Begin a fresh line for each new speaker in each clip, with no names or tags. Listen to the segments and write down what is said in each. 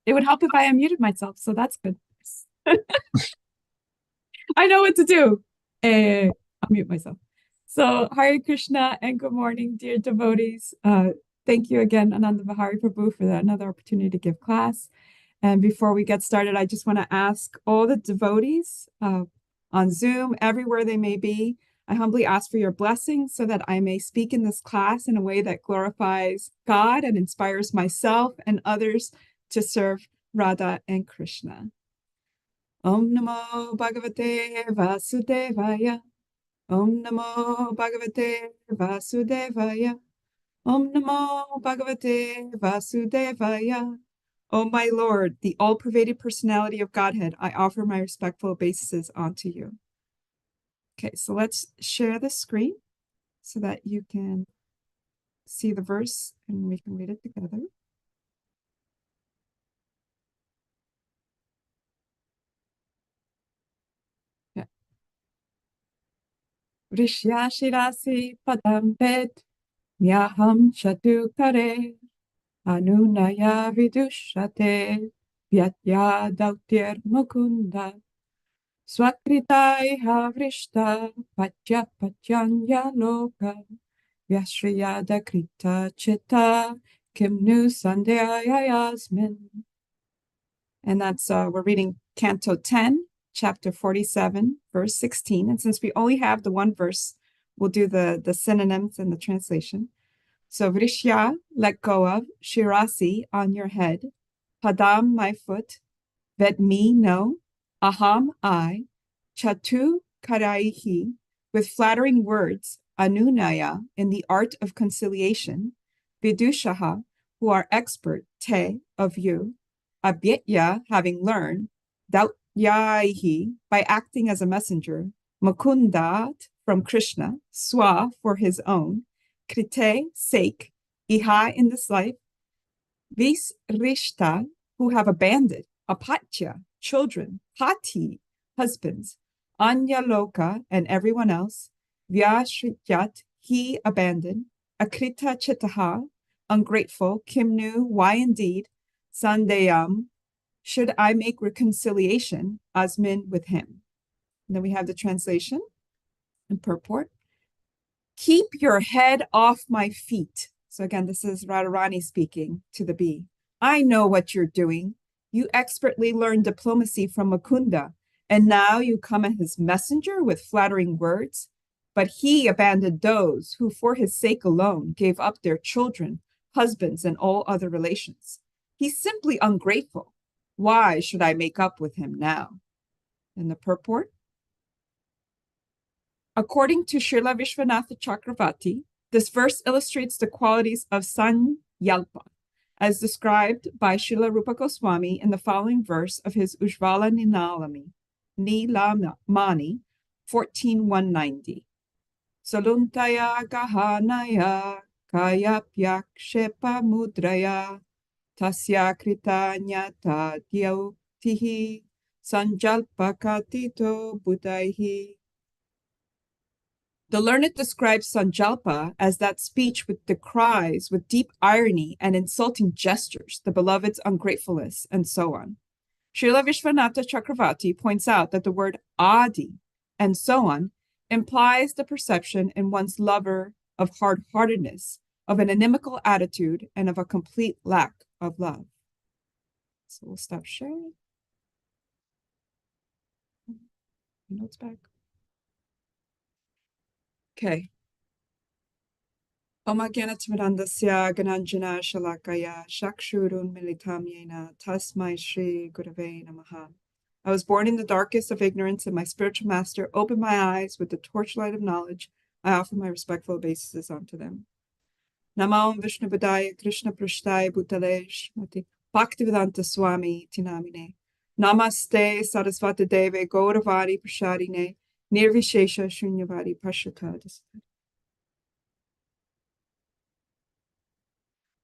It would help if I unmuted myself, so that's good. I know what to do. Unmute myself. So, Hare Krishna and good morning, dear devotees. Thank you again, Ananda Vihari Prabhu, for another opportunity to give class. And before we get started, I just want to ask all the devotees on Zoom, everywhere they may be, I humbly ask for your blessings so that I may speak in this class in a way that glorifies God and inspires myself and others to serve Radha and Krishna. Om Namo Bhagavate Vasudevaya. Om Namo Bhagavate Vasudevaya. Om Namo Bhagavate Vasudevaya. O my Lord, the all-pervading personality of Godhead, I offer my respectful obeisances unto you. Okay, so let's share the screen so that you can see the verse and we can read it together. Yeah. Vrishya shirasi padam ved nyaham chatukare anunaya vidushate vyatya dautir mukunda swakritaiha vrishta patya patyanya loka Vyashriyada Krita Chitta Kimnu Sandhyayasmin. And that's, we're reading Canto 10, Chapter 47, verse 16. And since we only have the one verse, we'll do the synonyms and the translation. So Vrishya, let go of, Shirasi, on your head, Padam, my foot, Ved, me, no, Aham, I, Chatu, Karaihi, with flattering words, Anunaya, in the art of conciliation, Vidushaha, who are expert, Te, of you, Abhyatya, having learned, Dautyaihi, by acting as a messenger, Mukundat, from Krishna, Swa, for his own, Krite, sake, Iha, in this life, Visrishta, who have abandoned, Apatya, children, Pati, husbands, Anyaloka, and everyone else, Vyashrityat, he abandoned, Akrita Chitaha, ungrateful, Kimnu, why indeed, Sandeyam, should I make reconciliation, Asmin, with him. And then we have the translation and purport. Keep your head off my feet. So again, this is Radharani speaking to the bee. I know what you're doing. You expertly learned diplomacy from Mukunda, and now you come as his messenger with flattering words. But he abandoned those who, for his sake alone, gave up their children, husbands, and all other relations. He's simply ungrateful. Why should I make up with him now? And the purport? According to Srila Vishwanatha Chakravarti, this verse illustrates the qualities of Sanyalpa, as described by Srila Rupa Goswami in the following verse of his Ujjvala Nilamani 14.190. Saluntaya gahanaya kayapyakshepa mudraya tasya kritanyata dyautihi sanjalpa katito buddhaihi. The learned describes Sanjalpa as that speech with decries, with deep irony and insulting gestures, the beloved's ungratefulness, and so on. Srila Vishwanatha Chakravarti points out that the word adi and so on implies the perception in one's lover of hard-heartedness, of an inimical attitude, and of a complete lack of love. So we'll stop sharing. Notes back. Okay. Om Ajnanatimidandasya Gananjana Shalakaya Shakshurun Militam Yena Tasmai Shri Gurave Namaha. I was born in the darkest of ignorance, and my spiritual master opened my eyes with the torchlight of knowledge. I offer my respectful obeisances unto them. Namam Vishnu Padaya Krishna Prashtaya Bhutale Shmati Bhaktivedanta Swami Tinamine. Namaste Sarasvati Deve Gauravadi Prashadine Nirvishesha Shunyavadi Pashata.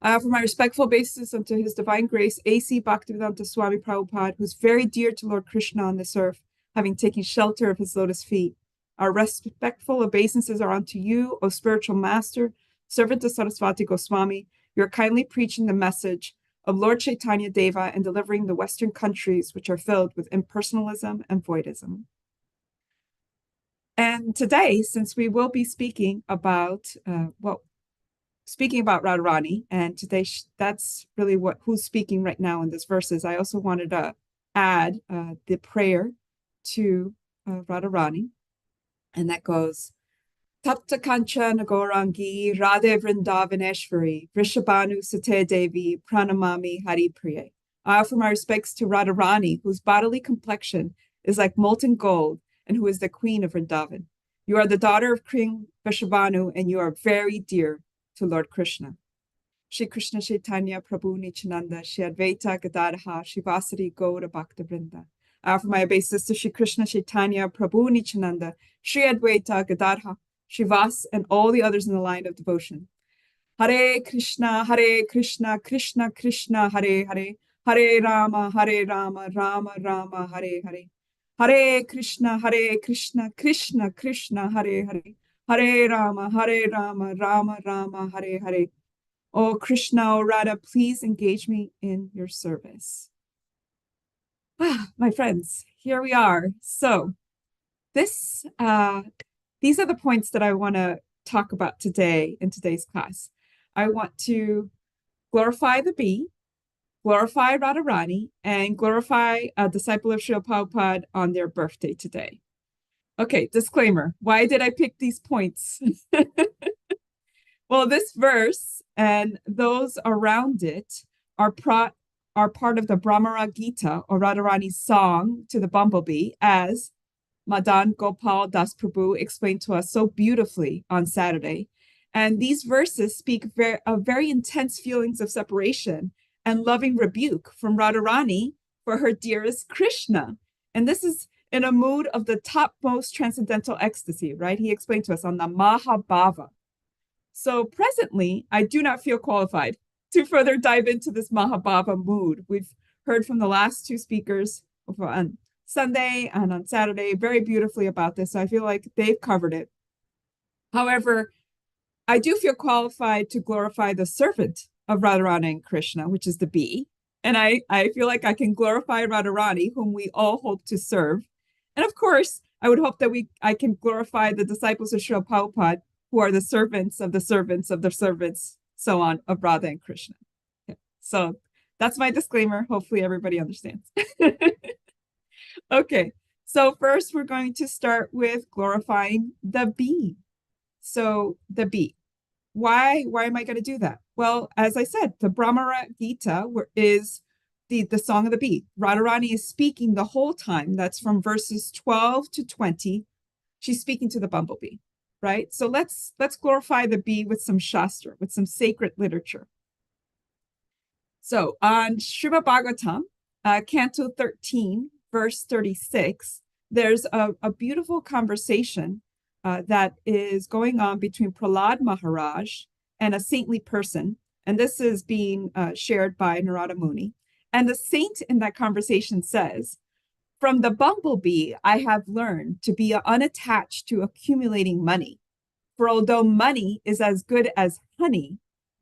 I offer my respectful obeisances unto His Divine Grace, A.C. Bhaktivedanta Swami Prabhupada, who's very dear to Lord Krishna on this earth, having taken shelter of his lotus feet. Our respectful obeisances are unto you, O spiritual master, servant of Sarasvati Goswami. You're kindly preaching the message of Lord Chaitanya Deva and delivering the Western countries which are filled with impersonalism and voidism. And today, since we will be speaking about, Radharani, and today that's really who's speaking right now in this verses. I also wanted to add the prayer to Radharani, and that goes, Tapta Kanchana Gaurangi Radhe Vrindavaneshwari Vrishabhanu Sate Devi Pranamami Hari Priya. I offer my respects to Radharani, whose bodily complexion is like molten gold and who is the queen of Vrindavan. You are the daughter of King Vrishabhanu and you are very dear to Lord Krishna. Shri Krishna Chaitanya Prabhu Nityananda Shri Advaita Gadadha Shivasari Gaura Bhakta Vrinda. I offer my obeisance to Shri Krishna Chaitanya Prabhu Nityananda Shri Advaita Gadadha Shivas, and all the others in the line of devotion. Hare Krishna, Krishna Krishna, Hare Hare, Hare Rama, Rama Rama, Hare Hare. Hare Krishna, Krishna Krishna, Hare Hare, Hare Rama, Rama Rama, Hare Hare. Oh Krishna, oh Radha, please engage me in your service. My friends, here we are. So these are the points that I want to talk about today in today's class. I want to glorify the bee, glorify Radharani, and glorify a disciple of Srila Prabhupada on their birthday today. Okay, disclaimer. Why did I pick these points? Well, this verse and those around it are part of the Brahmara Gita, or Radharani's song to the bumblebee, as Madan Gopal Das Prabhu explained to us so beautifully on Saturday. And these verses speak of very intense feelings of separation and loving rebuke from Radharani for her dearest Krishna. And this is in a mood of the topmost transcendental ecstasy, right? He explained to us on the Mahabhava. So presently, I do not feel qualified to further dive into this Mahabhava mood. We've heard from the last two speakers on Sunday and on Saturday very beautifully about this. So I feel like they've covered it. However, I do feel qualified to glorify the servant of Radharani and Krishna, which is the bee. And I feel like I can glorify Radharani, whom we all hope to serve. And of course, I would hope that I can glorify the disciples of Srila Prabhupada, who are the servants of the servants of the servants, so on, of Radha and Krishna. Okay. So that's my disclaimer. Hopefully everybody understands. Okay, so first we're going to start with glorifying the bee. So the bee. Why am I going to do that? Well, as I said, the Brahmara Gita is the song of the bee. Radharani is speaking the whole time. That's from verses 12 to 20. She's speaking to the bumblebee, right? So let's glorify the bee with some shastra, with some sacred literature. So on Srimad Bhagavatam, Canto 13, verse 36, there's a beautiful conversation that is going on between Prahlad Maharaj and a saintly person. And this is being shared by Narada Muni. And the saint in that conversation says, from the bumblebee, I have learned to be unattached to accumulating money. For although money is as good as honey,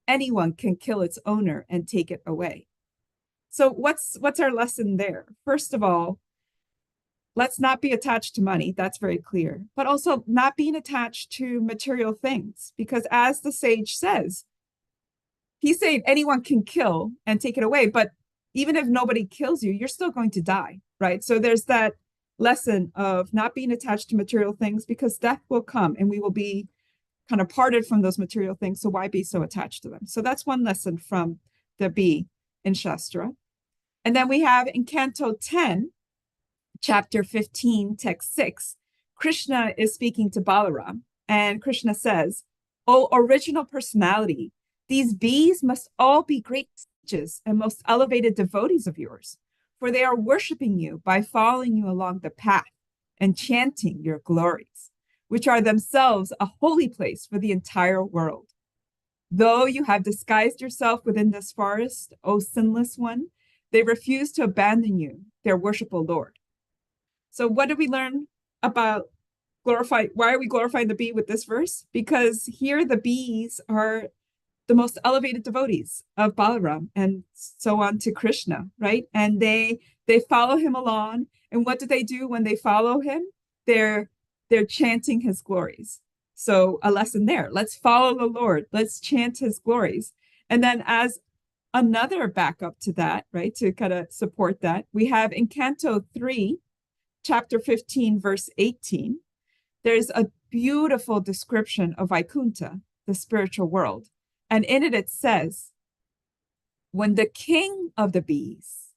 anyone can kill its owner and take it away. So what's our lesson there? First of all, let's not be attached to money. That's very clear. But also not being attached to material things. Because as the sage says, he's saying anyone can kill and take it away. But even if nobody kills you, you're still going to die, right? So there's that lesson of not being attached to material things, because death will come and we will be kind of parted from those material things. So why be so attached to them? So that's one lesson from the bee in Shastra. And then we have in Canto 10, chapter 15, text 6, Krishna is speaking to Balaram, and Krishna says, "O original personality, these bees must all be great sages and most elevated devotees of yours, for they are worshiping you by following you along the path and chanting your glories, which are themselves a holy place for the entire world. Though you have disguised yourself within this forest, O sinless one, they refuse to abandon you, their worshipful Lord." So what do we learn about why are we glorifying the bee with this verse? Because here the bees are the most elevated devotees of Balaram and so on to Krishna, right? And they follow him along. And what do they do when they follow him? They're they're chanting his glories. So a lesson there. Let's follow the Lord. Let's chant his glories. And then as another backup to that, right, to kind of support that, we have in Canto 3, chapter 15, verse 18, there's a beautiful description of Vaikuntha, the spiritual world. And in it, it says, when the king of the bees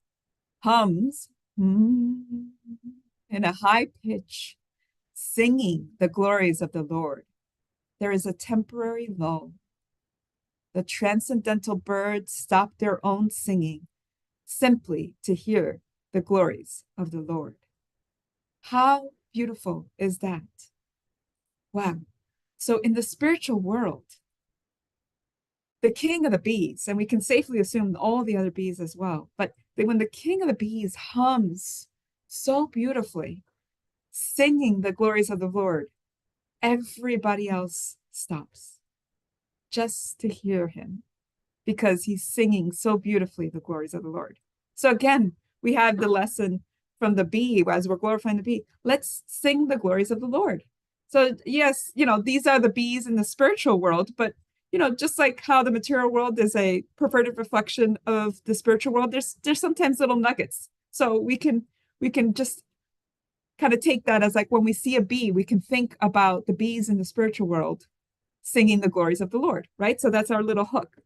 hums in a high pitch, singing the glories of the Lord, there is a temporary lull. The transcendental birds stop their own singing simply to hear the glories of the Lord. How beautiful is that? Wow. So in the spiritual world, the king of the bees, and we can safely assume all the other bees as well, but when the king of the bees hums so beautifully, singing the glories of the Lord, everybody else stops just to hear him because he's singing so beautifully the glories of the Lord. So again, we have the lesson from the bee as we're glorifying the bee. Let's sing the glories of the Lord. So yes, these are the bees in the spiritual world, but just like how the material world is a perverted reflection of the spiritual world, there's sometimes little nuggets. So we can just kind of take that as like when we see a bee, we can think about the bees in the spiritual world singing the glories of the Lord, right? So that's our little hook.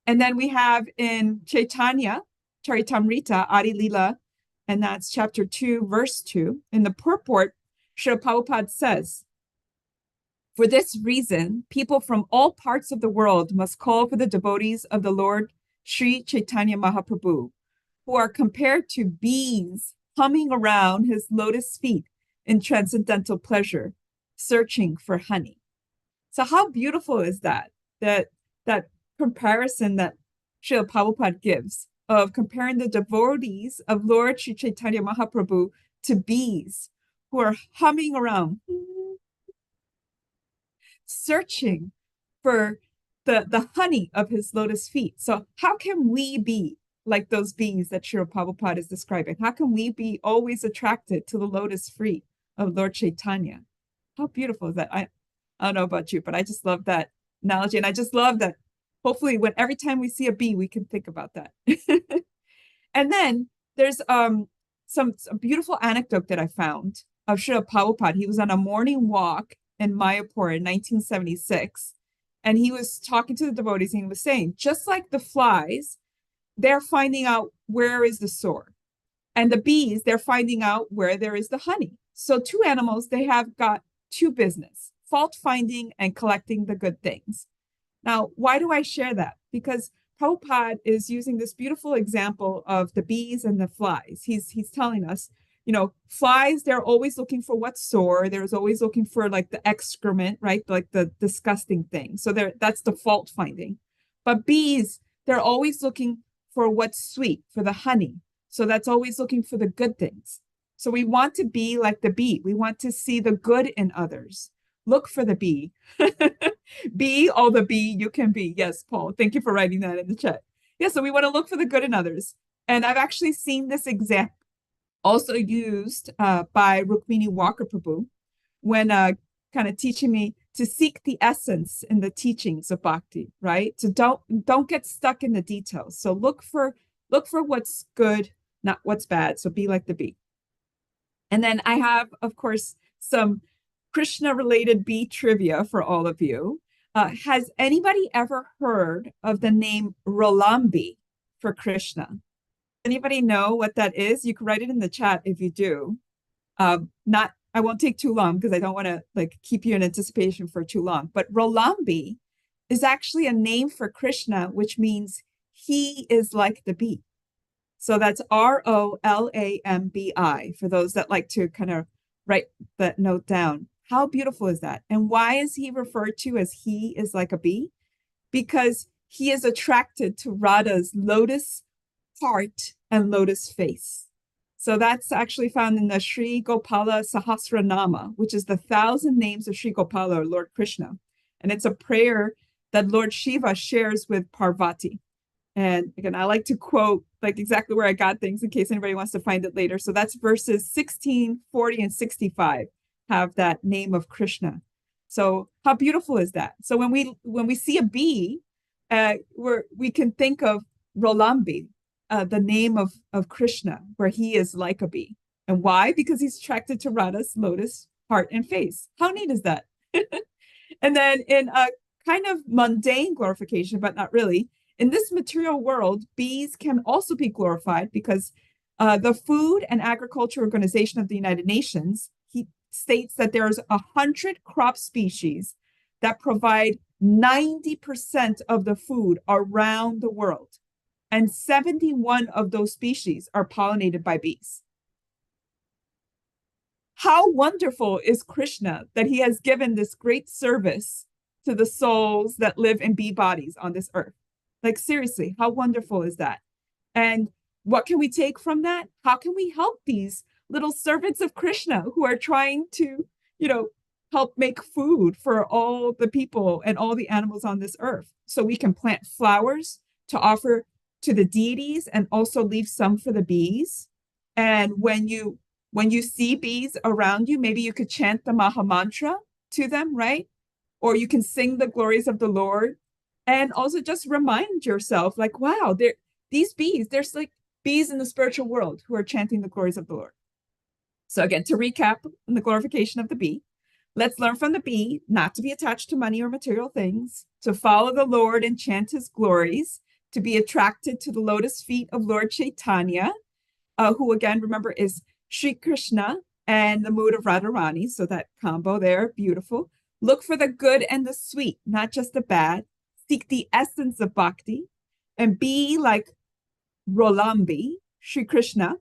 And then we have in Chaitanya Charitamrita, Adi Lila, and that's chapter 2, verse 2. In the purport, Srila Prabhupada says, for this reason, people from all parts of the world must call for the devotees of the Lord Sri Chaitanya Mahaprabhu, who are compared to bees humming around his lotus feet in transcendental pleasure, searching for honey. So how beautiful is that? That comparison that Srila Prabhupada gives of comparing the devotees of Lord Sri Chaitanya Mahaprabhu to bees who are humming around, searching for the honey of his lotus feet. So how can we be like those bees that Srila Prabhupada is describing? How can we be always attracted to the lotus feet of Lord Chaitanya? How beautiful is that? I don't know about you, but I just love that analogy. And I just love that hopefully every time we see a bee, we can think about that. And then there's a beautiful anecdote that I found of Srila Prabhupada. He was on a morning walk in Mayapur in 1976. And he was talking to the devotees and he was saying, just like the flies, they're finding out where is the sore. And the bees, they're finding out where there is the honey. So two animals, they have got two business, fault finding and collecting the good things. Now, why do I share that? Because Prabhupada is using this beautiful example of the bees and the flies. He's telling us, flies, they're always looking for what's sore. There's always looking for like the excrement, right? Like the disgusting thing. So that's the fault finding. But bees, they're always looking for what's sweet, for the honey. So that's always looking for the good things. So we want to be like the bee. We want to see the good in others. Look for the bee. Be all the bee you can be. Yes, Paul, thank you for writing that in the chat. Yeah, so we want to look for the good in others. And I've actually seen this example also used by Rukmini Walker Prabhu when kind of teaching me to seek the essence in the teachings of bhakti, right? So don't get stuck in the details. So look for what's good, not what's bad. So be like the bee. And then I have, of course, some Krishna-related bee trivia for all of you. Has anybody ever heard of the name Rolambi for Krishna? Anybody know what that is? You can write it in the chat if you do. I won't take too long because I don't want to like keep you in anticipation for too long. But Rolambi is actually a name for Krishna, which means he is like the bee. So that's Rolambi for those that like to kind of write that note down. How beautiful is that? And why is he referred to as he is like a bee? Because he is attracted to Radha's lotus heart and lotus face. So that's actually found in the Sri Gopala Sahasranama, which is the 1,000 names of Sri Gopala or Lord Krishna. And it's a prayer that Lord Shiva shares with Parvati. And again, I like to quote like exactly where I got things in case anybody wants to find it later. So that's verses 16, 40, and 65 have that name of Krishna. So how beautiful is that? So when we see a bee, we can think of Rolambi, the name of Krishna, where he is like a bee. And why? Because he's attracted to Radha's lotus heart and face. How neat is that? And then in a kind of mundane glorification, but not really, in this material world, bees can also be glorified because the Food and Agriculture Organization of the United Nations he states that there's 100 crop species that provide 90% of the food around the world, and 71 of those species are pollinated by bees. How wonderful is Krishna that he has given this great service to the souls that live in bee bodies on this earth? Like, seriously, how wonderful is that? And what can we take from that? How can we help these little servants of Krishna who are trying to, help make food for all the people and all the animals on this earth? So we can plant flowers to offer to the deities and also leave some for the bees. And when you see bees around you, maybe you could chant the Maha Mantra to them, right? Or you can sing the glories of the Lord. And also just remind yourself, like, wow, these bees, there's like bees in the spiritual world who are chanting the glories of the Lord. So again, to recap on the glorification of the bee, let's learn from the bee not to be attached to money or material things, to follow the Lord and chant his glories, to be attracted to the lotus feet of Lord Chaitanya, who again, remember, is Sri Krishna and the mood of Radharani. So that combo there, beautiful. Look for the good and the sweet, not just the bad. Seek the essence of bhakti and be like Rolambi, Sri Krishna,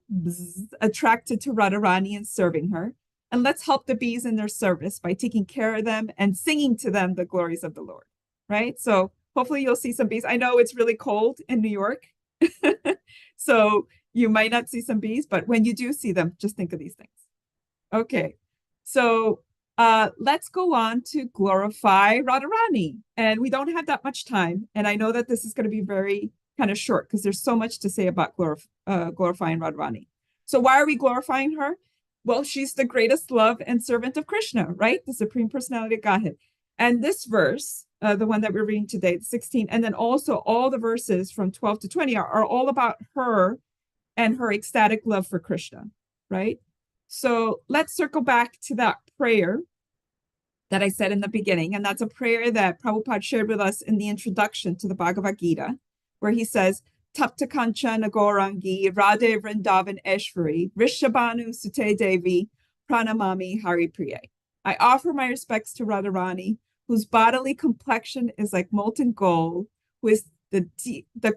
attracted to Radharani and serving her. And let's help the bees in their service by taking care of them and singing to them the glories of the Lord, right? So hopefully you'll see some bees. I know it's really cold in New York, so you might not see some bees, but when you do see them, just think of these things. Okay, so let's go on to glorify Radharani. And we don't have that much time. And I know that this is going to be very kind of short because there's so much to say about glorifying Radharani. So why are we glorifying her? Well, she's the greatest love and servant of Krishna, right? The Supreme Personality of Godhead. And this verse, the one that we're reading today, 16, and then also all the verses from 12 to 20 are all about her and her ecstatic love for Krishna, right? So let's circle back to that prayer that I said in the beginning. And that's a prayer that Prabhupada shared with us in the introduction to the Bhagavad Gita, where he says, Tapta Kanchana Gaurangi, Radhe Vrindavan Eshwari, Rishabhanu Sute Devi, Pranamami Hari Priya. I offer my respects to Radharani, whose bodily complexion is like molten gold, who is the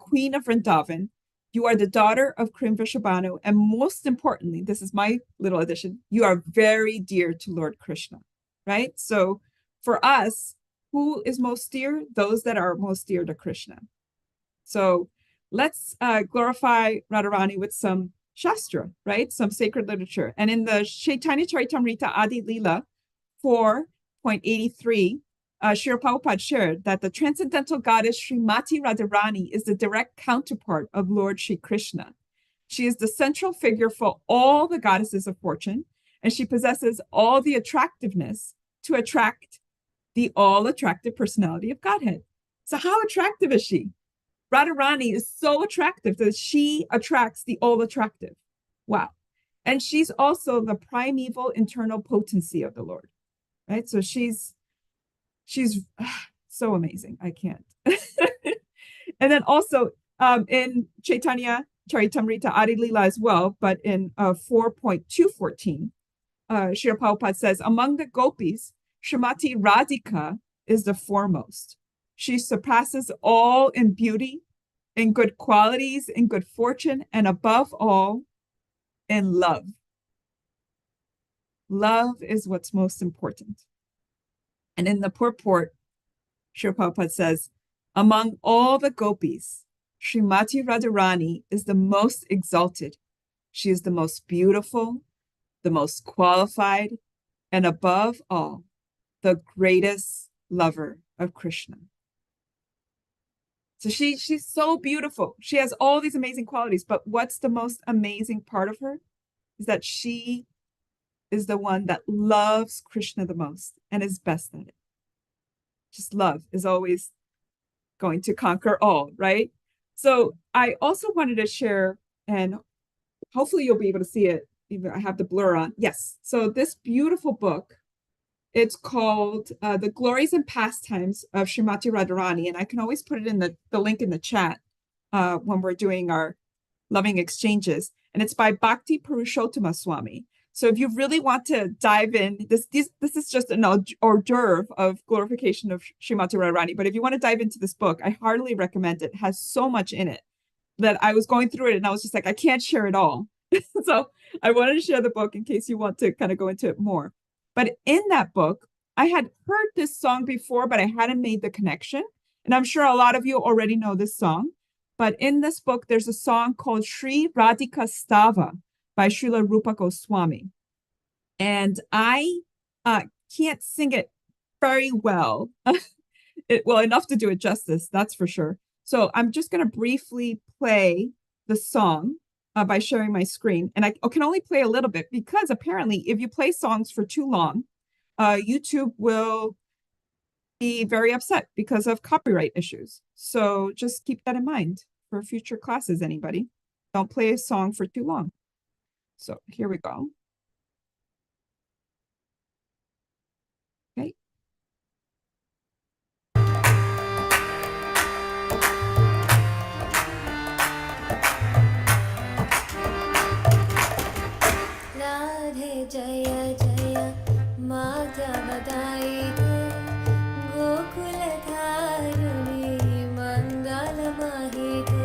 queen of Vrindavan. You are the daughter of Krim Vrishabhanu, and most importantly, this is my little addition, you are very dear to Lord Krishna, right? So for us, who is most dear? Those that are most dear to Krishna. So let's glorify Radharani with some Shastra, right? Some sacred literature. And in the Chaitanya Charitamrita Adi Lila 4.83, Srila Prabhupada shared that the transcendental goddess Srimati Radharani is the direct counterpart of Lord Shri Krishna. She is the central figure for all the goddesses of fortune, and she possesses all the attractiveness to attract the all-attractive personality of Godhead. So how attractive is she? Radharani is so attractive that she attracts the all-attractive. Wow. And she's also the primeval internal potency of the Lord, right? So she's so amazing. I can't. And then also in Chaitanya Charitamrita Adi Lila as well, but in 4.214, Srila Prabhupada says, among the gopis, Srimati Radhika is the foremost. She surpasses all in beauty, in good qualities, in good fortune, and above all, in love. Love is what's most important. And in the purport, Srila Prabhupada says, among all the gopis, Srimati Radharani is the most exalted. She is the most beautiful, the most qualified, and above all, the greatest lover of Krishna. So she's so beautiful. She has all these amazing qualities, but what's the most amazing part of her is that she is the one that loves Krishna the most and is best at it. Just love is always going to conquer all, right? So I also wanted to share, and hopefully you'll be able to see it. Even I have the blur on. Yes. So this beautiful book, it's called The Glories and Pastimes of Srimati Radharani. And I can always put it in the link in the chat when we're doing our loving exchanges. And it's by Bhakti Purushottama Swami. So if you really want to dive in, this is just an hors d'oeuvre of glorification of Srimati Radharani. But if you want to dive into this book, I heartily recommend it. It has so much in it that I was going through it and I was just like, I can't share it all. So I wanted to share the book in case you want to kind of go into it more. But in that book, I had heard this song before, but I hadn't made the connection. And I'm sure a lot of you already know this song. But in this book, there's a song called Sri Radhika Stava by Srila Rupa Goswami. And I can't sing it very well. Well, enough to do it justice, that's for sure. So I'm just going to briefly play the song by sharing my screen. And I can only play a little bit because apparently if you play songs for too long, YouTube will be very upset because of copyright issues. So just keep that in mind for future classes, anybody. Don't play a song for too long. So here we go. Okay.
Radhe Jaya Jaya Madhava Daite Gokula Dharuni Mandala Mahite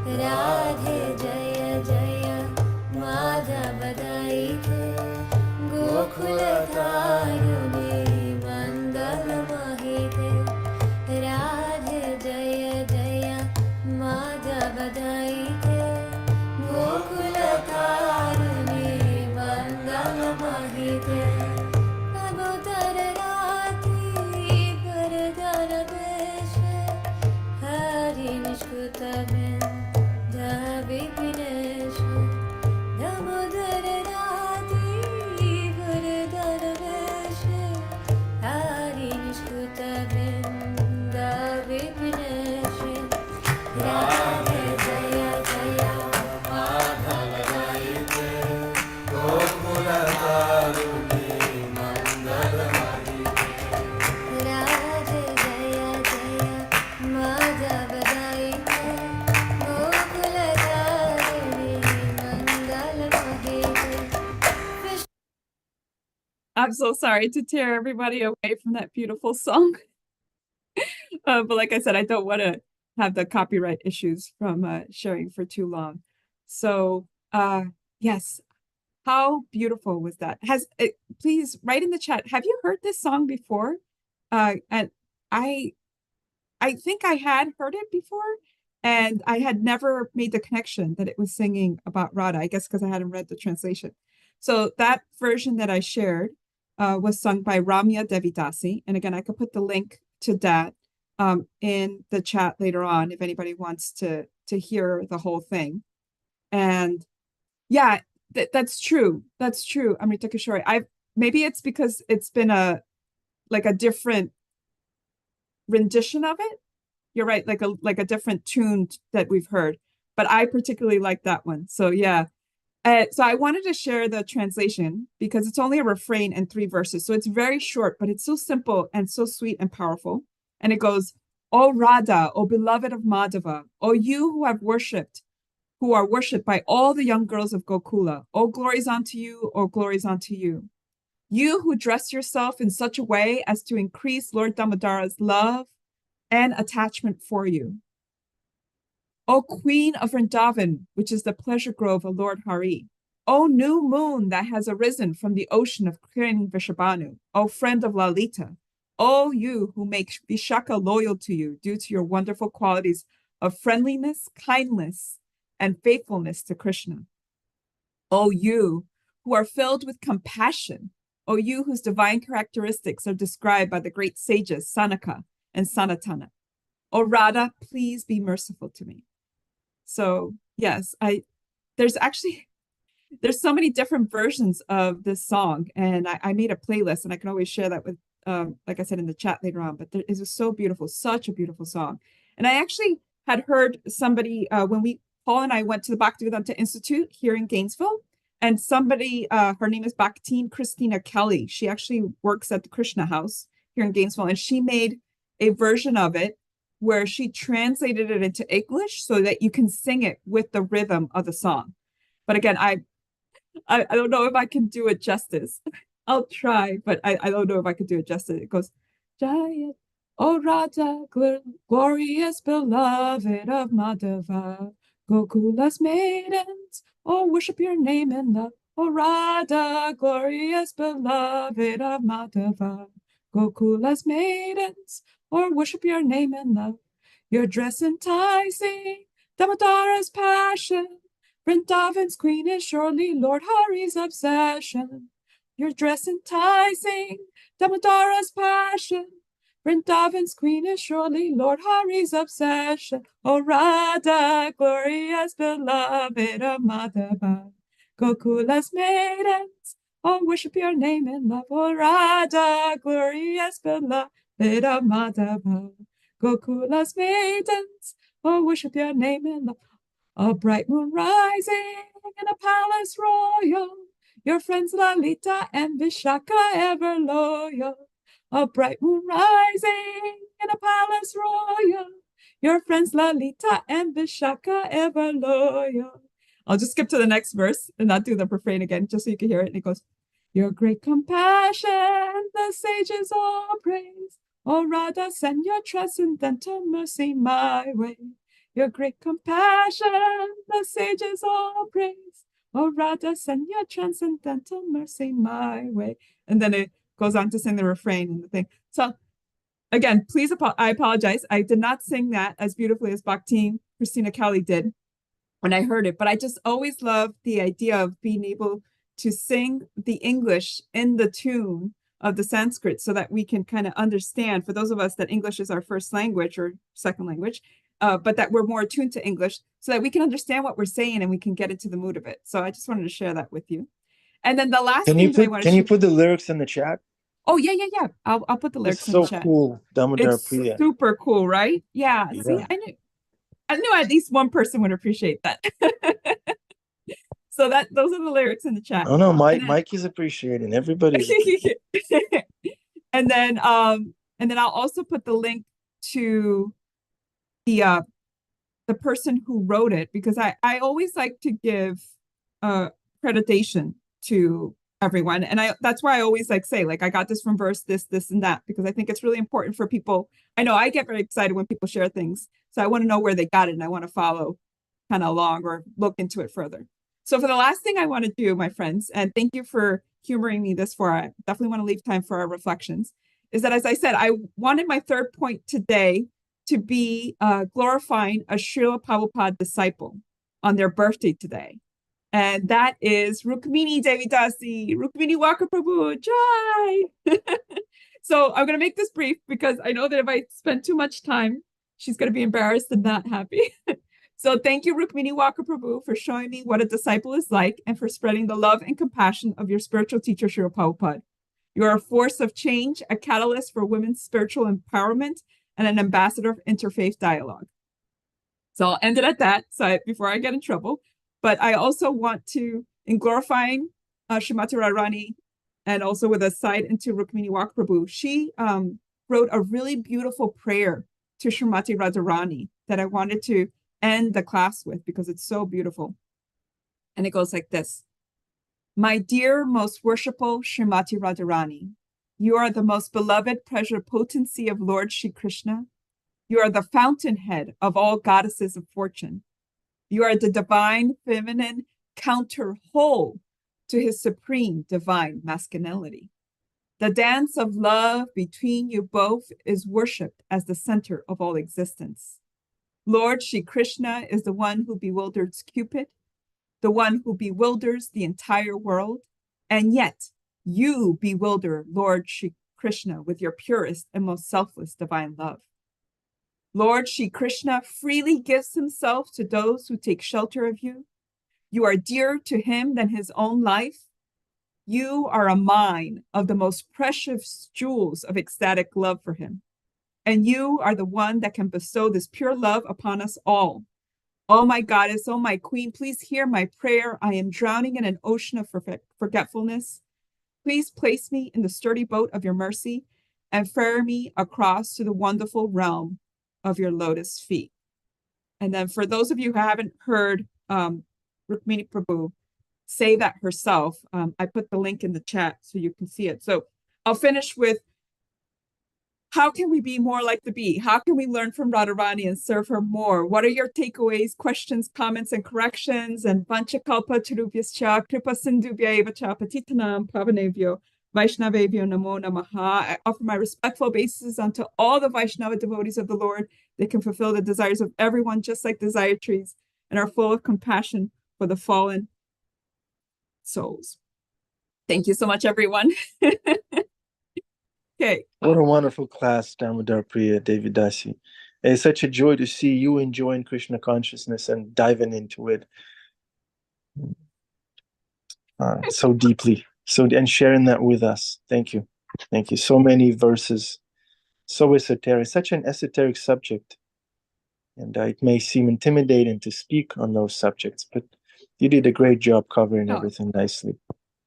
Radhe Jaya Jaya Madhava Daite Gokula Dharuni Mandala Mahite Radhe Jaya Jaya Madhava Daite Gokula Dharuni Mandala Mahite Damodar Rati Varadara Veshe Hari Nishkutamen Davi Pineshe Damodar Rati Varadara Veshe Hari Nishkutamen Davi Pineshe Radhe Jaya Jaya Madhava Daite Gokula Dharuni Mandala Mahite Radhe Jaya Jaya Madhava Daite Gokula Dharuni Mandala Mahite.
I'm so sorry to tear everybody away from that beautiful song. But like I said, I don't want to have the copyright issues from sharing for too long. So yes, how beautiful was that? Please write in the chat. Have you heard this song before? And I think I had heard it before, and I had never made the connection that it was singing about Radha. I guess because I hadn't read the translation. So that version that I shared was sung by Ramya Devi Dasi. And again, I could put the link to that in the chat later on if anybody wants to hear the whole thing. And yeah, that's true. That's true, Amrita Kishore. Maybe it's because it's been a different rendition of it. You're right, like a different tune that we've heard. But I particularly like that one. So yeah. So I wanted to share the translation because it's only a refrain and 3 verses. So it's very short, but it's so simple and so sweet and powerful. And it goes, O Radha, O beloved of Madhava, O you who are worshipped by all the young girls of Gokula, O glories unto you, O glories unto you. You who dress yourself in such a way as to increase Lord Damodara's love and attachment for you. O Queen of Vrindavan, which is the pleasure grove of Lord Hari. O new moon that has arisen from the ocean of Kiran Vishabhanu. O friend of Lalita. O you who make Vishaka loyal to you due to your wonderful qualities of friendliness, kindness, and faithfulness to Krishna. O you who are filled with compassion. O you whose divine characteristics are described by the great sages Sanaka and Sanatana. O Radha, please be merciful to me. So yes, there's actually there's so many different versions of this song, and I made a playlist, and I can always share that with, like I said in the chat later on. But it was so beautiful, such a beautiful song. And I actually had heard somebody when Paul and I went to the Bhaktivedanta Institute here in Gainesville, and somebody, her name is Bhaktin Christina Kelly. She actually works at the Krishna House here in Gainesville, and she made a version of it where she translated it into English so that you can sing it with the rhythm of the song. But again, I don't know if I can do it justice. I'll try, but I don't know if I can do it justice. It goes, Jaya, O Radha, glorious beloved of Madhava, Gokula's maidens, oh, worship your name in love. O Radha, glorious beloved of Madhava, Gokula's maidens, or worship your name in love. Your dress enticing, Damodara's passion, Vrindavan's queen is surely Lord Hari's obsession. Your dress enticing, Damodara's passion. Vrindavan's queen is surely Lord Hari's obsession. O Radha, glorious beloved of Madhava, Gokula's maidens, oh, worship your name in love. O Radha, glorious beloved of Madhava, Gokula's maidens, oh, worship your name in love. A bright moon rising in a palace royal, your friends Lalita and Vishaka ever loyal. A bright moon rising in a palace royal, your friends Lalita and Vishaka ever loyal. I'll just skip to the next verse and not do the refrain again, just so you can hear it. And it goes, your great compassion, the sages all praise. O Radha, send your transcendental mercy my way. Your great compassion, the sages all praise. O Radha, send your transcendental mercy my way. And then it goes on to sing the refrain and the thing. So again, please, I apologize. I did not sing that as beautifully as Bhakti Christina Kelly did when I heard it, but I just always love the idea of being able to sing the English in the tune of the Sanskrit so that we can kind of understand, for those of us that English is our first language or second language, but that we're more attuned to English so that we can understand what we're saying and we can get into the mood of it. So I just wanted to share that with you. And then the last thing that I want to
Can you put the lyrics in the chat?
Oh, yeah. I'll put the lyrics
it's
in
so
the chat.
Cool, Damodar
It's
Priya.
super cool, right? Yeah. See, I knew at least one person would appreciate that. So those are the lyrics in the chat.
Oh no, Mike is appreciating. Everybody's appreciating.
And then I'll also put the link to the person who wrote it, because I always like to give accreditation to everyone, and that's why I always say I got this from verse this and that, because I think it's really important for people. I know I get very excited when people share things, so I want to know where they got it, and I want to follow kind of along or look into it further. So for the last thing I want to do, my friends, and thank you for humoring me this far, I definitely want to leave time for our reflections, is that, as I said, I wanted my third point today to be glorifying a Srila Prabhupada disciple on their birthday today. And that is Rukmini Devi Dasi, Rukmini Walker Prabhu, Jai! So I'm going to make this brief because I know that if I spend too much time, she's going to be embarrassed and not happy. So thank you, Rukmini Walker Prabhu, for showing me what a disciple is like and for spreading the love and compassion of your spiritual teacher, Srila Prabhupada. You are a force of change, a catalyst for women's spiritual empowerment, and an ambassador of interfaith dialogue. So I'll end it at that before I get in trouble. But I also want to, in glorifying Srimati Radharani, and also with a side into Rukmini Walker Prabhu, she wrote a really beautiful prayer to Srimati Radharani that I wanted to end the class with because it's so beautiful. And it goes like this. My dear, most worshipful Srimati Radharani, you are the most beloved pleasure potency of Lord Shri Krishna. You are the fountainhead of all goddesses of fortune. You are the divine feminine counter whole to his supreme divine masculinity. The dance of love between you both is worshipped as the center of all existence. Lord Shri Krishna is the one who bewilders Cupid, the one who bewilders the entire world, and yet you bewilder Lord Shri Krishna with your purest and most selfless divine love. Lord Shri Krishna freely gives himself to those who take shelter of you. You are dearer to him than his own life. You are a mine of the most precious jewels of ecstatic love for him. And you are the one that can bestow this pure love upon us all. Oh, my goddess, oh, my queen, please hear my prayer. I am drowning in an ocean of forgetfulness. Please place me in the sturdy boat of your mercy and ferry me across to the wonderful realm of your lotus feet. And then for those of you who haven't heard Rukmini Prabhu say that herself, I put the link in the chat so you can see it. So I'll finish with, how can we be more like the bee? How can we learn from Radharani and serve her more? What are your takeaways, questions, comments, and corrections? And Vanchakalpa Charubhyascha, Kripa Sindhubhya Eva Cha Patitanam Pavanebhyo Vaishnavebhyo Namo Namaha. I offer my respectful obeisances unto all the Vaishnava devotees of the Lord. They can fulfill the desires of everyone, just like desire trees, and are full of compassion for the fallen souls. Thank you so much, everyone. Okay.
What a wonderful class, Damodar, Priya, Devi, Dasi. It's such a joy to see you enjoying Krishna consciousness and diving into it so deeply, and sharing that with us. Thank you. Thank you. So many verses, so esoteric, such an esoteric subject. And it may seem intimidating to speak on those subjects, but you did a great job covering everything nicely.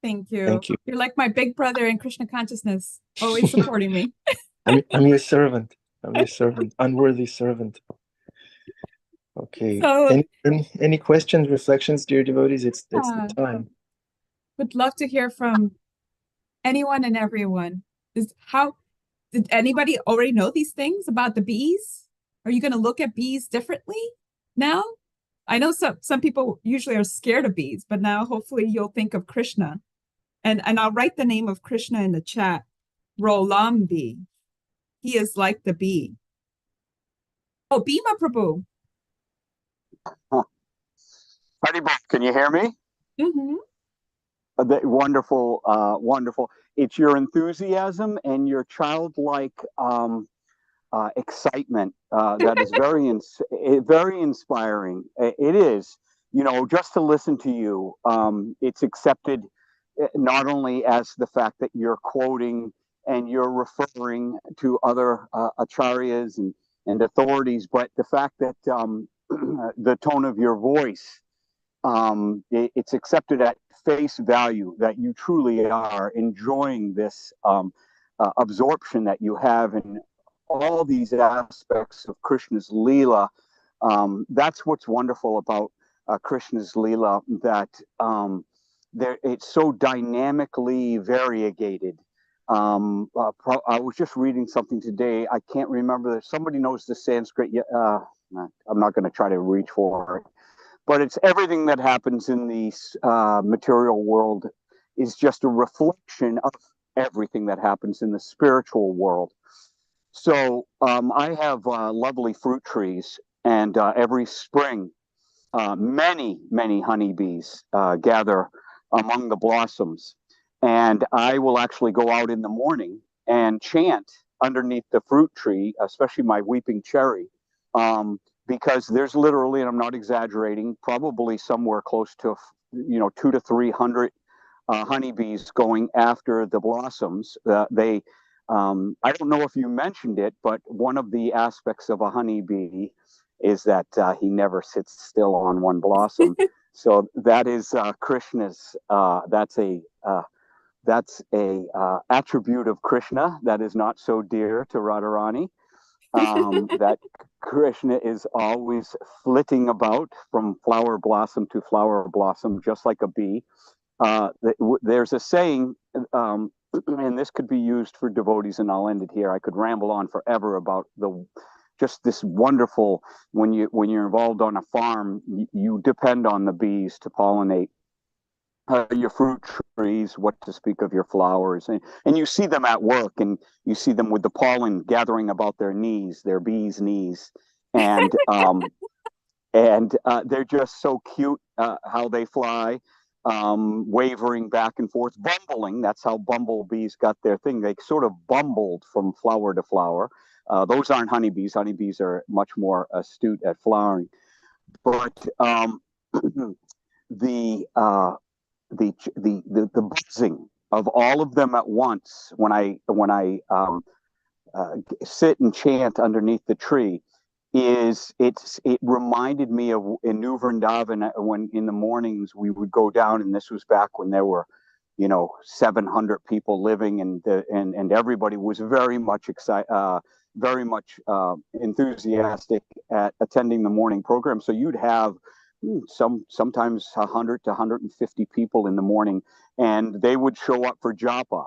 Thank you.
Thank you.
You're like my big brother in Krishna consciousness, always supporting me.
I'm your servant. I'm your servant, unworthy servant. Okay.
So,
any questions, reflections, dear devotees? It's the time.
Would love to hear from anyone and everyone. Did anybody already know these things about the bees? Are you going to look at bees differently now? I know some people usually are scared of bees, but now hopefully you'll think of Krishna. And I'll write the name of Krishna in the chat. Rolam bee. He is like the bee. Oh, Bhima Prabhu.
Haribol, can you hear me?
Mm-hmm.
Wonderful, wonderful. It's your enthusiasm and your childlike excitement that is very inspiring. It is, just to listen to you. It's accepted not only as the fact that you're quoting and you're referring to other acharyas and authorities, but the fact that the tone of your voice, it's accepted at face value that you truly are enjoying this absorption that you have in all these aspects of Krishna's Leela. That's what's wonderful about Krishna's Leela, that it's so dynamically variegated. I was just reading something today. I can't remember. Somebody knows the Sanskrit. I'm not going to try to reach for it. But it's everything that happens in the material world is just a reflection of everything that happens in the spiritual world. So I have lovely fruit trees, and every spring, many honeybees gather among the blossoms. And I will actually go out in the morning and chant underneath the fruit tree, especially my weeping cherry. Because there's literally, and I'm not exaggerating, probably somewhere close to 200 to 300 honeybees going after the blossoms. I don't know if you mentioned it, but one of the aspects of a honeybee is that he never sits still on one blossom. So that is Krishna's. That's a attribute of Krishna that is not so dear to Radharani. That Krishna is always flitting about from flower blossom to flower blossom, just like a bee. There's a saying, and this could be used for devotees, and I'll end it here. I could ramble on forever about just this wonderful, when you're involved on a farm, you depend on the bees to pollinate your fruit trees, what to speak of your flowers. And you see them at work, and you see them with the pollen gathering about their knees, their bees' knees. And they're just so cute how they fly, wavering back and forth, bumbling. That's how bumblebees got their thing. They sort of bumbled from flower to flower. Those aren't honeybees. Honeybees are much more astute at flowering. But the, the buzzing of all of them at once when I sit and chant underneath the tree it reminded me of in New Vrindavan when in the mornings we would go down, and this was back when there were 700 people living, and everybody was very much very much enthusiastic at attending the morning program. So you'd have sometimes 100 to 150 people in the morning, and they would show up for japa.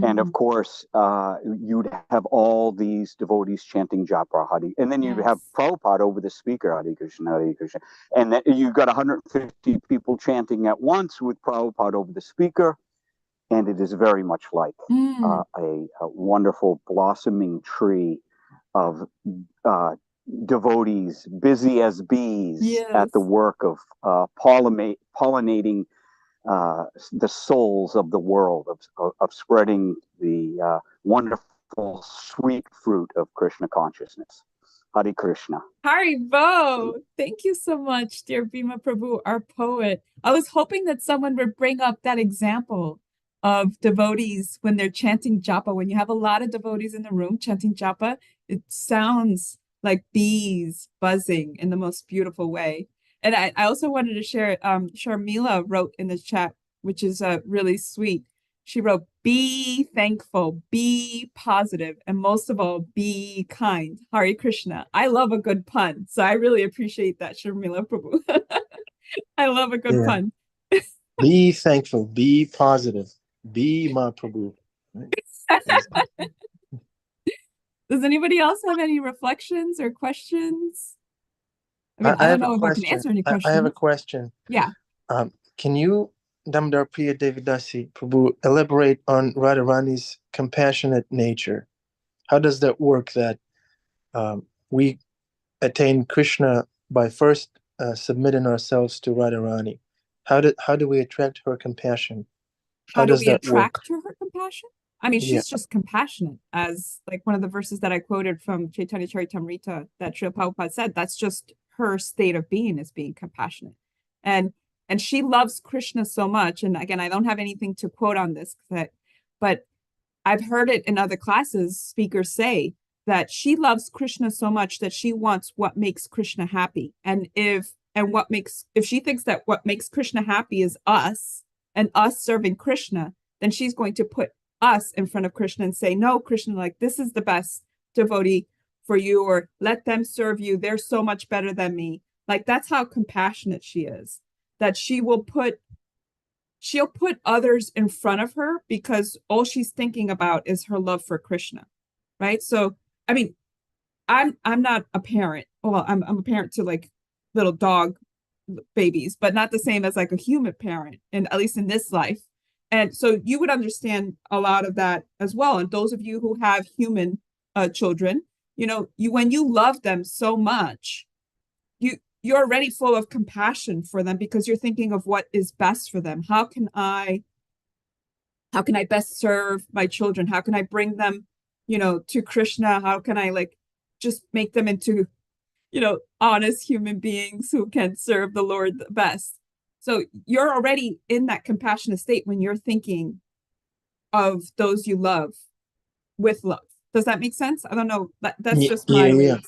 And of course, you'd have all these devotees chanting Japa Hari. And then you'd have Prabhupada over the speaker, Hare Krishna, Hare Krishna. And then you've got 150 people chanting at once with Prabhupada over the speaker. And it is very much like a wonderful blossoming tree of devotees, busy as bees at the work of pollinating the souls of the world, of spreading the wonderful sweet fruit of Krishna consciousness. Hare Krishna.
Haribo! Thank you so much, dear Bhima Prabhu, our poet. I was hoping that someone would bring up that example of devotees when they're chanting japa. When you have a lot of devotees in the room chanting japa, it sounds like bees buzzing in the most beautiful way. And I also wanted to share, Sharmila wrote in the chat, which is really sweet. She wrote, be thankful, be positive, and most of all, be kind. Hare Krishna. I love a good pun, so I really appreciate that, Sharmila Prabhu. I love a good pun.
Be thankful, be positive, be my Prabhu.
Does anybody else have any reflections or questions? I mean, I don't know if I can answer any questions.
I have a question.
Yeah.
Can you, Damodar, Priya, Devi, dasi, Prabhu, elaborate on Radharani's compassionate nature? How does that work, that we attain Krishna by first submitting ourselves to Radharani? How do we attract her compassion?
How do we attract to her compassion? I mean, she's just compassionate, as like one of the verses that I quoted from Chaitanya Charitamrita that Srila Prabhupada said, that's just her state of being, is being compassionate. And she loves Krishna so much. And again, I don't have anything to quote on this, but I've heard it in other classes, speakers say that she loves Krishna so much that she wants what makes Krishna happy. And if she thinks that what makes Krishna happy is us and us serving Krishna, then she's going to put us in front of Krishna and say, no, Krishna, like, this is the best devotee for you, or let them serve you. They're so much better than me. Like, that's how compassionate she is, that she'll put others in front of her because all she's thinking about is her love for Krishna. Right. So, I mean, I'm not a parent. Well, I'm a parent to like little dog babies, but not the same as like a human parent, and at least in this life. And so you would understand a lot of that as well. And those of you who have human children, when you love them so much, you're already full of compassion for them because you're thinking of what is best for them. How can I best serve my children? How can I bring them, to Krishna? How can I just make them into, honest human beings who can serve the Lord the best? So you're already in that compassionate state when you're thinking of those you love with love. Does that make sense? I don't know. That's just my way.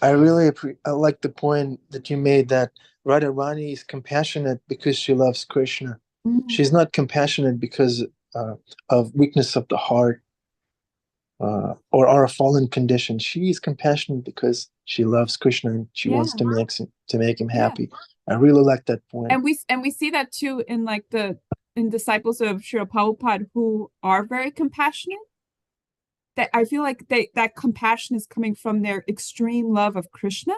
I really I like the point that you made, that Radharani is compassionate because she loves Krishna. Mm-hmm. She's not compassionate because of weakness of the heart or our fallen condition. She is compassionate because she loves Krishna and she wants to make him happy. I really like that point.
And we see that too in in disciples of Srila Prabhupada who are very compassionate. That I feel like that compassion is coming from their extreme love of Krishna,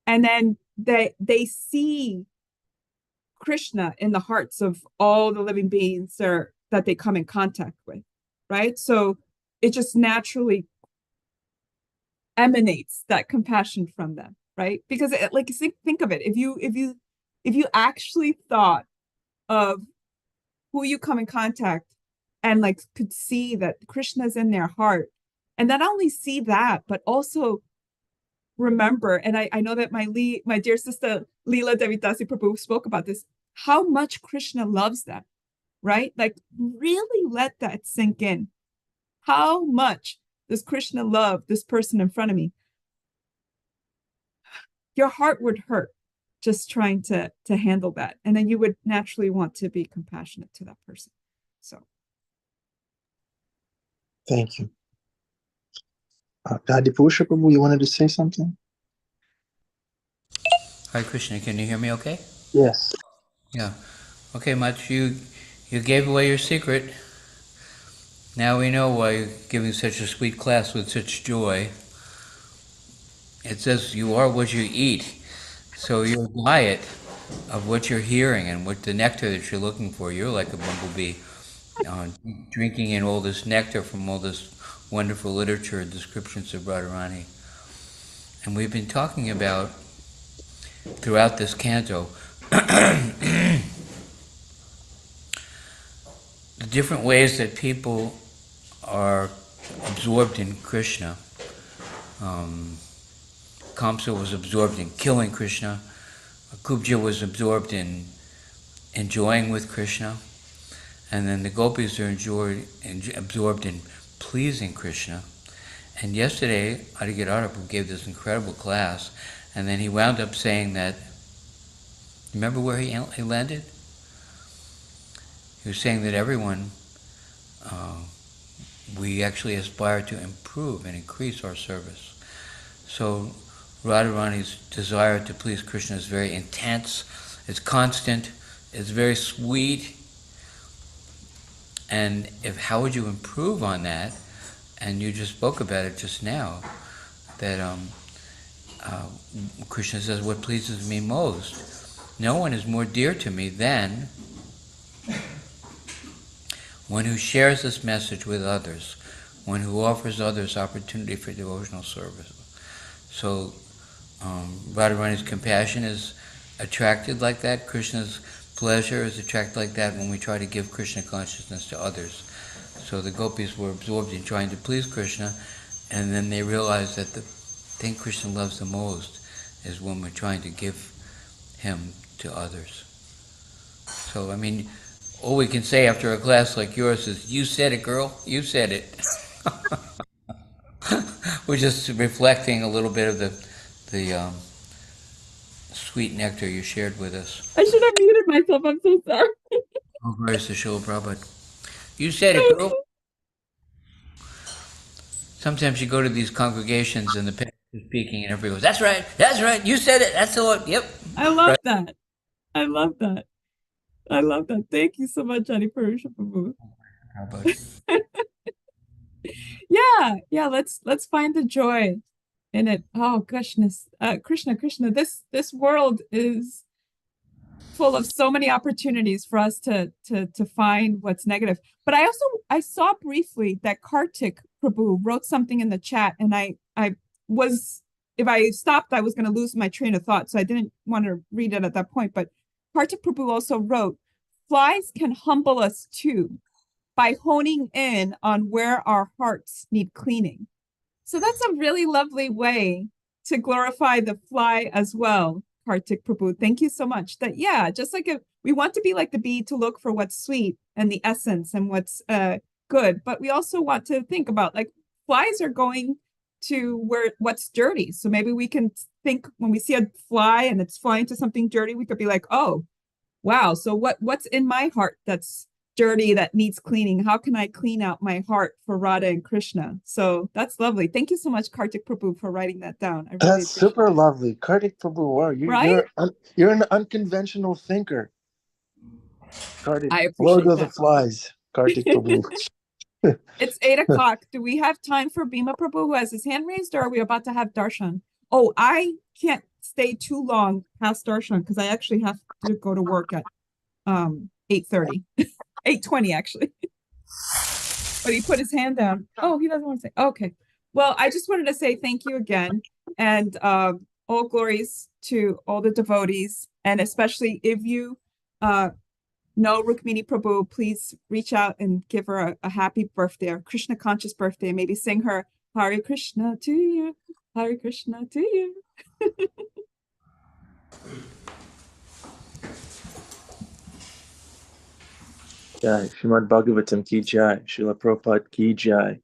and then they see Krishna in the hearts of all the living beings that they come in contact with, right? So it just naturally emanates that compassion from them, right? Because think of it, if you actually thought of who you come in contact and could see that Krishna's in their heart, And not only see that, but also remember, and I know that my dear sister Leela Devi Dasi Prabhu spoke about this, how much Krishna loves them, right? Like really let that sink in. How much does Krishna love this person in front of me? Your heart would hurt just trying to handle that. And then you would naturally want to be compassionate to that person. So
Thank you. Dadi Purusha Prabhu, you wanted to say something?
Hi, Krishna. Can you hear me okay?
Yes.
Yeah. Okay, Mach, you gave away your secret. Now we know why you're giving such a sweet class with such joy. It says you are what you eat. So your diet of what you're hearing and what the nectar that you're looking for, you're like a bumblebee, drinking in all this nectar from all this wonderful literature and descriptions of Radharani. And we've been talking about, throughout this canto, the different ways that people are absorbed in Krishna. Kamsa was absorbed in killing Krishna. Kubja was absorbed in enjoying with Krishna. And then the gopis are absorbed in pleasing Krishna. And yesterday, Adigadara gave this incredible class, and then he wound up saying that, remember where he landed? He was saying that everyone, we actually aspire to improve and increase our service. So Radharani's desire to please Krishna is very intense, it's constant, it's very sweet. And how would you improve on that? And you just spoke about it just now, that Krishna says, what pleases me most? No one is more dear to me than one who shares this message with others, one who offers others opportunity for devotional service. So Radharani's compassion is attracted like that. Krishna's pleasure is attracted like that when we try to give Krishna consciousness to others. So the gopis were absorbed in trying to please Krishna, and then they realized that the thing Krishna loves the most is when we're trying to give him to others. So, I mean, all we can say after a class like yours is, you said it, girl, you said it. We're just reflecting a little bit of the sweet nectar you shared with us.
I should have muted myself. I'm so sorry.
Oh, Grace, the Srila Prabhupada. You said it, girl. Sometimes you go to these congregations and the pastor is speaking and everybody goes, that's right, you said it, that's the one, yep.
I love
Right.
that. I love that. I love that. Thank you so much, Adi Purusha Prabhu. Yeah, let's find the joy in it. Oh goodness, Krishna, this world is full of so many opportunities for us to find what's negative. But I saw briefly that Kartik Prabhu wrote something in the chat, and I was, if I stopped, I was going to lose my train of thought, so I didn't want to read it at that point. But Kartik Prabhu also wrote, flies can humble us too by honing in on where our hearts need cleaning. So that's a really lovely way to glorify the fly as well, Kartik Prabhu. Thank you so much. That, yeah, just like we want to be like the bee to look for what's sweet and the essence and what's good, but we also want to think about, like, flies are going to what's dirty. So maybe we can think when we see a fly and it's flying to something dirty, we could be like, oh, wow, so what's in my heart that's dirty, that needs cleaning? How can I clean out my heart for Radha and Krishna? So that's lovely. Thank you so much, Kartik Prabhu, for writing that down. I really
That's super lovely. Kartik Prabhu, wow,
right?
you're an unconventional thinker. Kartik,
I
Lord
appreciate
of the
that.
Flies, Kartik Prabhu.
It's 8 o'clock. Do we have time for Bhima Prabhu, who has his hand raised, or are we about to have darshan? Oh, I can't stay too long past darshan because I actually have to go to work at 8:30. 8:20 actually. But he put his hand down. Oh, he doesn't want to say. Okay. Well, I just wanted to say thank you again, and all glories to all the devotees, and especially if you know Rukmini Prabhu, please reach out and give her a happy birthday, or Krishna conscious birthday, maybe sing her Hare Krishna to you. Hare Krishna to you.
Jai. Srimad Bhagavatam ki jai. Srila Prabhupada ki jai.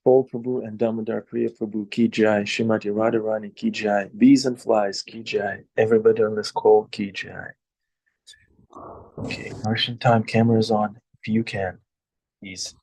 Paul Prabhu and Damodar Priya Prabhu ki jai. Srimati Radharani ki jai. Bees and flies ki jai. Everybody on this call ki jai. Okay, Martian time, cameras on. If you can, please.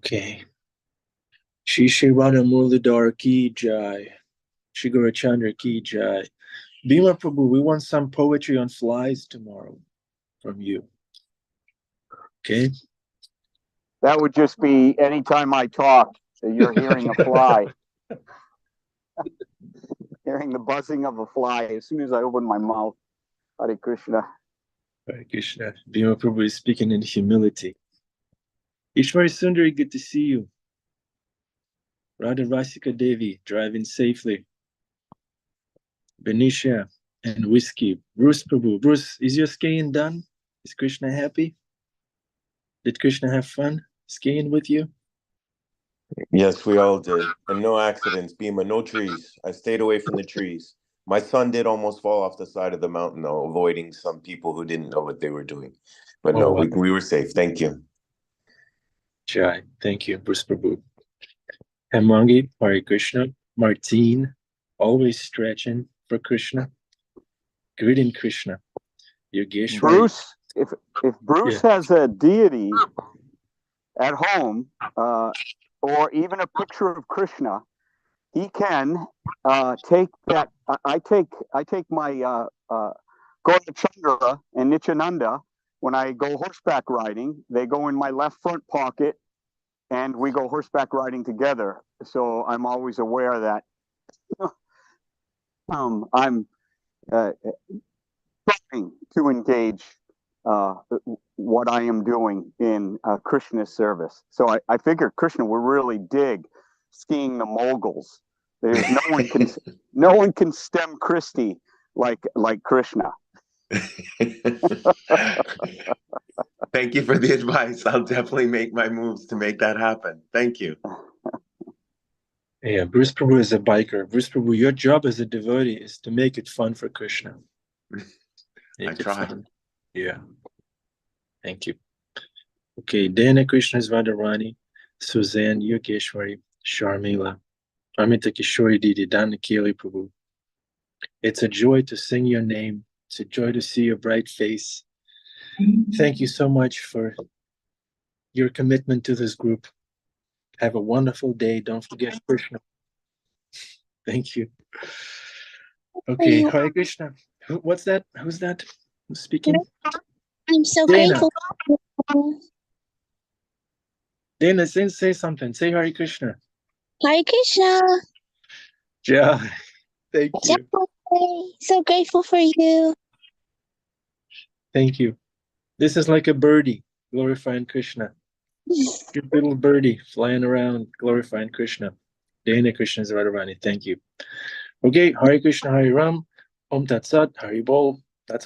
Okay. Shri Shri Radha Murlidhar ki jai. Shri Gaurachandra ki jai. Bhima Prabhu, we want some poetry on flies tomorrow from you. Okay?
That would just be anytime I talk, you're hearing a fly. Hearing the buzzing of a fly as soon as I open my mouth. Hare Krishna.
Hare Krishna. Bhima Prabhu is speaking in humility. Ishwari Sundari, good to see you. Radha Rasika Devi, driving safely. Benisha and Whiskey. Bruce Prabhu. Bruce, is your skiing done? Is Krishna happy? Did Krishna have fun skiing with you?
Yes, we all did. And no accidents, Bhima, no trees. I stayed away from the trees. My son did almost fall off the side of the mountain, though, avoiding some people who didn't know what they were doing. But no,
wow.
we were safe. Thank you.
Jai. Thank you, Bruce Prabhu. Hemangi, Hare Krishna. Martine, always stretching for Krishna. Greeting Krishna. Yogeshwari.
Bruce, if Bruce has a deity at home, or even a picture of Krishna, he can take that. I take my Gaura Chandra and Nityananda when I go horseback riding. They go in my left front pocket, and we go horseback riding together. So I'm always aware that I'm trying to engage what I am doing in Krishna's service. So I figure Krishna will really dig skiing the moguls. There's no one can stem Christie like Krishna.
Thank you for the advice. I'll definitely make my moves to make that happen. Thank you.
Yeah, Bruce Prabhu is a biker. Bruce Prabhu, your job as a devotee is to make it fun for Krishna.
I try.
Yeah. Thank you. Okay, Dana Krishna's Radharani, Suzanne Yogeshwari, Sharmila, Amita Kishori Didi, Danakili Prabhu. It's a joy to sing your name. It's a joy to see your bright face. Thank you so much for your commitment to this group. Have a wonderful day. Don't forget Krishna. Thank you. Okay, Hare Krishna. What's that? Who's that? Who's speaking?
I'm so
Dana.
grateful.
Dana, say something. Say Hare Krishna.
Hare Krishna.
Yeah. Thank you.
So grateful for you.
Thank you. This is like a birdie glorifying Krishna. Cute little birdie flying around glorifying Krishna. Dana Krishna's Radharani. Thank you. Okay, Hare Krishna, Hare Ram, Om Tat Sat, Hari Bol. That's all.